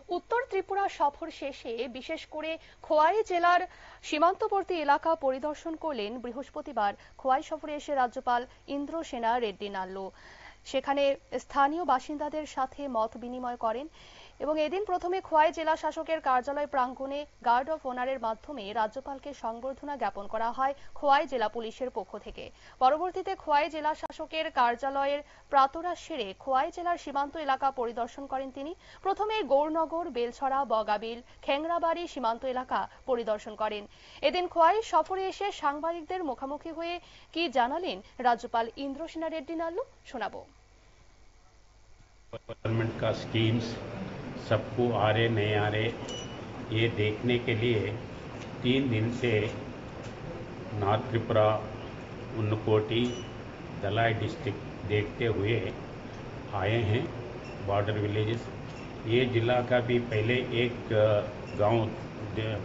উত্তর ত্রিপুরা সফর শেষে বিশেষ করে খোয়াই জেলার সীমান্তবর্তী এলাকা পরিদর্শন করলেন বৃহস্পতিবার খোয়াই সফরে এসে রাজ্যপাল ইন্দ্রসেনা রেড্ডি নাল্লু। সেখানে স্থানীয় বাসিন্দাদের সাথে মত বিনিময় করেন এবং এদিন প্রথমে খোয়াই জেলা শাসকের কার্যালয় প্রাঙ্গণে গার্ড অফ অনারের মাধ্যমে রাজ্যপালকে সংবর্ধনা জ্ঞাপন করা হয় খোয়াই জেলা পুলিশের পক্ষ থেকে। পরবর্তীতে খোয়াই জেলা শাসকের কার্যালয়ের প্রাতরা সেরে খোয়াই জেলার সীমান্ত এলাকা পরিদর্শন করেন তিনি। প্রথমে গৌরনগর, বেলছড়া, বগাবিল, খেংরাবাড়ি সীমান্ত এলাকা পরিদর্শন করেন। এদিন খোয়াই সফরে এসে সাংবাদিকদের মুখোমুখি হয়ে কি জানালেন রাজ্যপাল ইন্দ্রসেনা রেড্ডি নাল্লু, শোনাবো। गवर्नमेंट का स्कीम्स सबको आ रहे नहीं आ रहे ये देखने के लिए 3 दिन से नॉर्थ त्रिपुरा, उन्नकोटी, दलाई डिस्ट्रिक्ट देखते हुए आए हैं। बॉर्डर विलेजेस, ये ज़िला का भी पहले एक गांव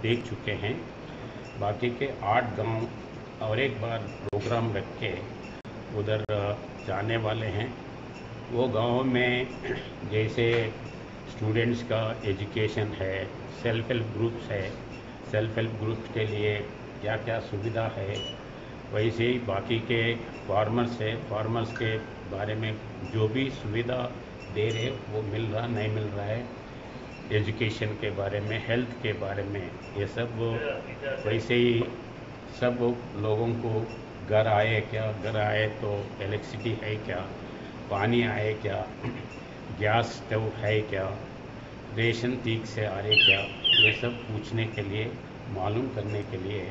देख चुके हैं, बाकी के 8 गांव और एक बार प्रोग्राम रख के उधर जाने वाले हैं। वो गांव में जैसे स्टूडेंट्स का एजुकेशन है, सेल्फ हेल्प ग्रुप्स है, सेल्फ हेल्प ग्रुप्स के लिए क्या क्या सुविधा है, वैसे ही बाकी के फार्मर्स है, फार्मर्स के बारे में जो भी सुविधा दे रहे वो मिल रहा नहीं मिल रहा है, एजुकेशन के बारे में, हेल्थ के बारे में, ये सब वैसे ही सब लोगों को घर आए क्या, घर आए तो इलेक्ट्रिसिटी है क्या, पानी आए क्या, गैस स्टोव है क्या, रेशन ठीक से आ रहे क्या, ये सब पूछने के लिए, मालूम करने के लिए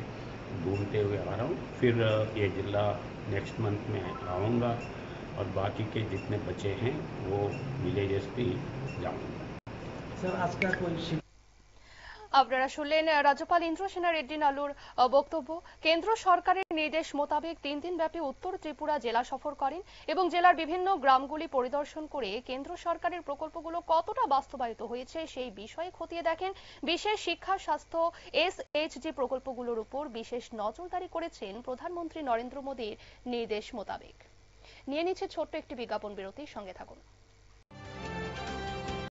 घूमते हुए आ रहा हूँ। फिर ये जिला नेक्स्ट मंथ में आऊँगा और बाकी के जितने बचे हैं वो विलेजेस भी जाऊँगा। सर, आज का कोई আপনারা শুনলেন রাজ্যপাল ইন্দ্রসেনা রেড্ডি নাল্লুর বক্তব্য। কেন্দ্র সরকারের নির্দেশ মোতাবেক 3 দিন ব্যাপী উত্তর ত্রিপুরা জেলা সফর করেন এবং জেলার বিভিন্ন গ্রামগুলি পরিদর্শন করে কেন্দ্র সরকারের প্রকল্পগুলো কতটা বাস্তবায়িত হয়েছে সেই বিষয়ে খতিয়ে দেখেন। বিশেষ শিক্ষা, স্বাস্থ্য, SHG প্রকল্পগুলোর উপর বিশেষ নজরদারি করেছেন প্রধানমন্ত্রী নরেন্দ্র মোদীর নির্দেশ মোতাবেক। নিয়ে নিচ্ছে ছোট্ট একটি বিজ্ঞাপন বিরতি, সঙ্গে থাকুন।